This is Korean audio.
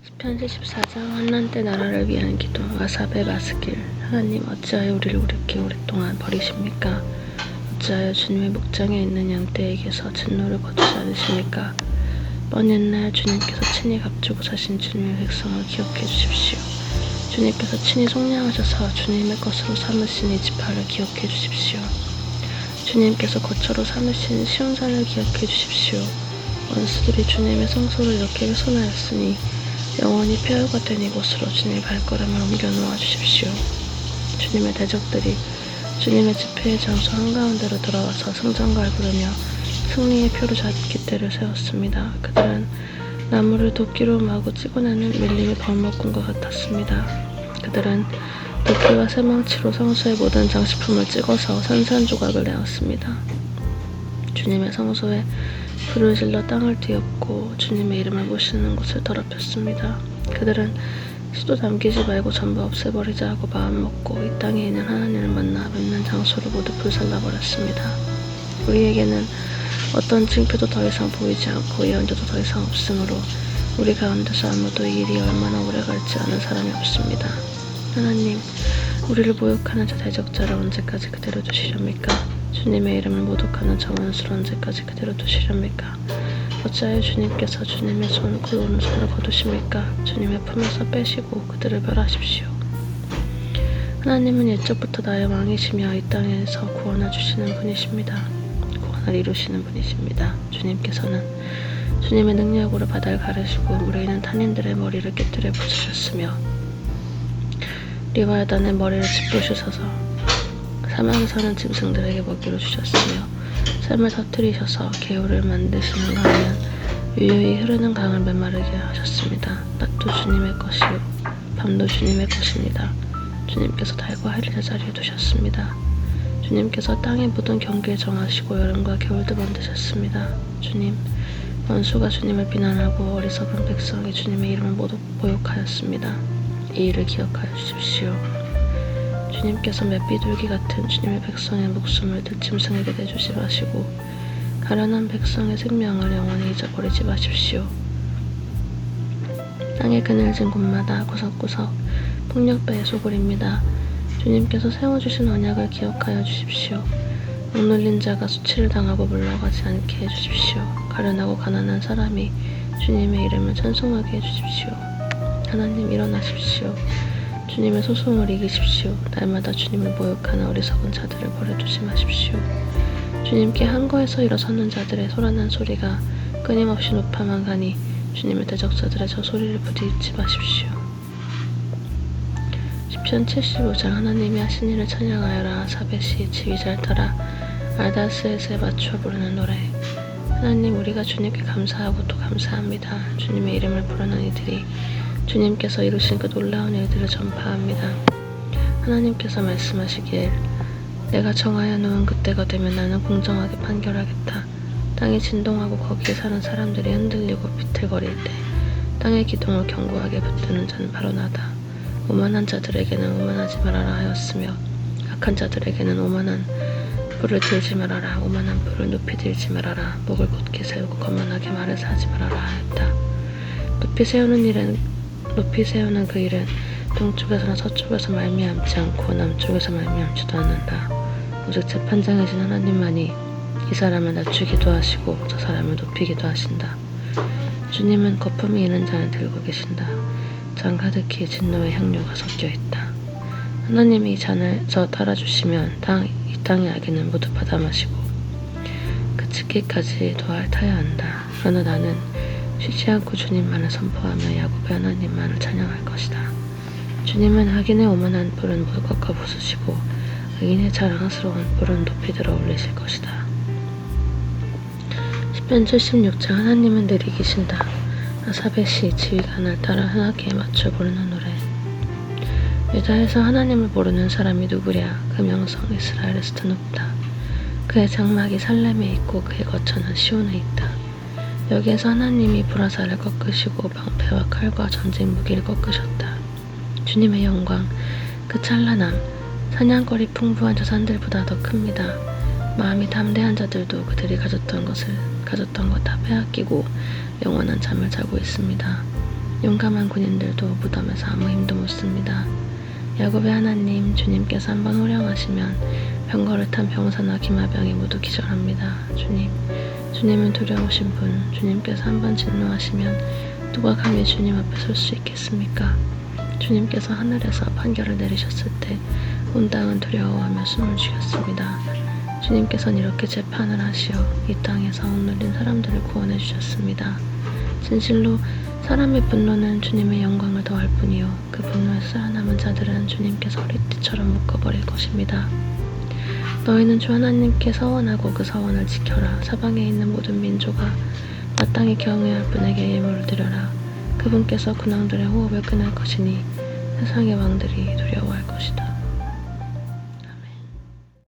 시편 74장 환난 때 나라를 위한 기도. 아삽의 마스길. 하나님, 어찌하여 우리를 이렇게 오랫동안 버리십니까? 어찌하여 주님의 목장에 있는 양떼에게서 진노를 거두지 않으십니까? 먼 옛날 주님께서 친히 값주고 사신 주님의 백성을 기억해 주십시오. 주님께서 친히 속량하셔서 주님의 것으로 삼으신 이 지파를 기억해 주십시오. 주님께서 거처로 삼으신 시온산을 기억해 주십시오. 원수들이 주님의 성소를 이렇게 훼손하였으니 영원히 폐허가 된 이곳으로 주님의 발걸음을 옮겨 놓아 주십시오. 주님의 대적들이 주님의 집회의 장소 한가운데로 들어와서 승전가를 부르며 승리의 표로 깃대를 세웠습니다. 그들은 나무를 도끼로 마구 찍어내는 밀림의 벌목꾼과 같았습니다. 그들은 도끼와 쇠망치로 성소의 모든 장식품을 찍어서 산산조각을 내었습니다. 주님의 성소에 불을 질러 땅을 뒤엎고 주님의 이름을 모시는 곳을 더럽혔습니다. 그들은 수도 남기지 말고 전부 없애버리자 하고 마음먹고 이 땅에 있는 하나님을 만나 뵙는 장소를 모두 불살라버렸습니다. 우리에게는 어떤 징표도 더 이상 보이지 않고 예언자도 더 이상 없으므로 우리 가운데서 아무도 이 일이 얼마나 오래 갈지 아는 사람이 없습니다. 하나님, 우리를 모욕하는 저 대적자를 언제까지 그대로 두시렵니까? 주님의 이름을 모독하는 저 원수를 언제까지 그대로 두시렵니까? 어찌하여 주님께서 주님의 손, 그 오른손을 거두십니까? 주님의 품에서 빼시고 그들을 멸하십시오. 하나님은 옛적부터 나의 왕이시며 이 땅에서 구원을 주시는 분이십니다. 구원을 이루시는 분이십니다. 주님께서는 주님의 능력으로 바다를 가르시고 물에 있는 탄인들의 머리를 깨뜨려 부수셨으며 리와야단의 머리를 짚부수셔서 사막에 사는 짐승들에게 먹이로 주셨으며 샘을 터뜨리셔서 개울을 만드시는가 하면 유유히 흐르는 강을 메마르게 하셨습니다. 낮도 주님의 것이요 밤도 주님의 것입니다. 주님께서 달과 해를 제자리에 두셨습니다. 주님께서 땅의 모든 경계를 정하시고 여름과 겨울도 만드셨습니다. 주님, 원수가 주님을 비난하고 어리석은 백성이 주님의 이름을 모두 모욕하였습니다. 이 일을 기억하여 주십시오. 주님께서 맷비둘기 같은 주님의 백성의 목숨을 들짐승에게 내주지 마시고 가련한 백성의 생명을 영원히 잊어버리지 마십시오. 땅의 그늘진 곳마다 구석구석 폭력배의 소굴입니다. 주님께서 세워주신 언약을 기억하여 주십시오. 억눌린 자가 수치를 당하고 물러가지 않게 해주십시오. 가련하고 가난한 사람이 주님의 이름을 찬송하게 해주십시오. 하나님, 일어나십시오. 주님의 소송을 이기십시오. 날마다 주님을 모욕하는 어리석은 자들을 버려두지 마십시오. 주님께 한거에서 일어서는 자들의 소란한 소리가 끊임없이 높아만 가니 주님의 대적자들의 저 소리를 부디지 마십시오. 시편 75장. 하나님이 하신 일을 찬양하여라. 아삽의 시. 지휘 잘 따라. 알다스에스에 맞추어 부르는 노래. 하나님, 우리가 주님께 감사하고 또 감사합니다. 주님의 이름을 부르는 이들이 주님께서 이루신 그 놀라운 일들을 전파합니다. 하나님께서 말씀하시길, 내가 정하여 놓은 그때가 되면 나는 공정하게 판결하겠다. 땅이 진동하고 거기에 사는 사람들이 흔들리고 비틀거릴 때 땅의 기둥을 견고하게 붙드는 자는 바로 나다. 오만한 자들에게는 오만하지 말아라 하였으며 악한 자들에게는 오만한 불을 들지 말아라. 오만한 불을 높이 들지 말아라. 목을 곧게 세우고 거만하게 말해서 하지 말아라 하였다. 높이 세우는 그 일은 동쪽에서나 서쪽에서 말미암지 않고 남쪽에서 말미암지도 않는다. 오직 재판장이신 하나님만이 이 사람을 낮추기도 하시고 저 사람을 높이기도 하신다. 주님은 거품이 있는 잔을 들고 계신다. 잔 가득히 진노의 향료가 섞여 있다. 하나님이 이 잔을 저 따라주시면 이 땅의 악인은 모두 받아 마시고 그치기까지 도할타야 한다. 그러나 나는 쉬지 않고 주님만을 선포하며 야곱의 하나님만을 찬양할 것이다. 주님은 악인의 오만한 뿔은 모두 꺾어 부수시고 악인의 자랑스러운 뿔은 높이 들어 올리실 것이다. 시편 76장. 하나님은 늘 이기신다. 아삽의 시. 지휘가 날 따라 흔하게 맞춰 부르는 노래. 유다에서 하나님을 모르는 사람이 누구랴? 그 명성 이스라엘에서 드높다. 그의 장막이 살렘에 있고 그의 거처는 시온에 있다. 여기에서 하나님이 불화살을 꺾으시고 방패와 칼과 전쟁 무기를 꺾으셨다. 주님의 영광, 그 찬란함, 사냥거리 풍부한 저 산들보다 더 큽니다. 마음이 담대한 자들도 그들이 가졌던 것 다 빼앗기고 영원한 잠을 자고 있습니다. 용감한 군인들도 무덤에서 아무 힘도 못 씁니다. 야곱의 하나님, 주님께서 한번 호령하시면 병거를 탄 병사나 기마병이 모두 기절합니다. 주님은 두려우신 분, 주님께서 한번 진노하시면 누가 감히 주님 앞에 설 수 있겠습니까? 주님께서 하늘에서 판결을 내리셨을 때 온 땅은 두려워하며 숨을 쉬었습니다. 주님께서는 이렇게 재판을 하시어 이 땅에서 억눌린 사람들을 구원해 주셨습니다. 진실로 사람의 분노는 주님의 영광을 더할 뿐이요 그 분노에서 살아남은 자들은 주님께서 허리띠처럼 묶어버릴 것입니다. 너희는 주 하나님께 서원하고 그 서원을 지켜라. 사방에 있는 모든 민족아 마땅히 경외할 분에게 예물을 드려라. 그분께서 군왕들의 호흡을 끊을 것이니 세상의 왕들이 두려워할 것이다.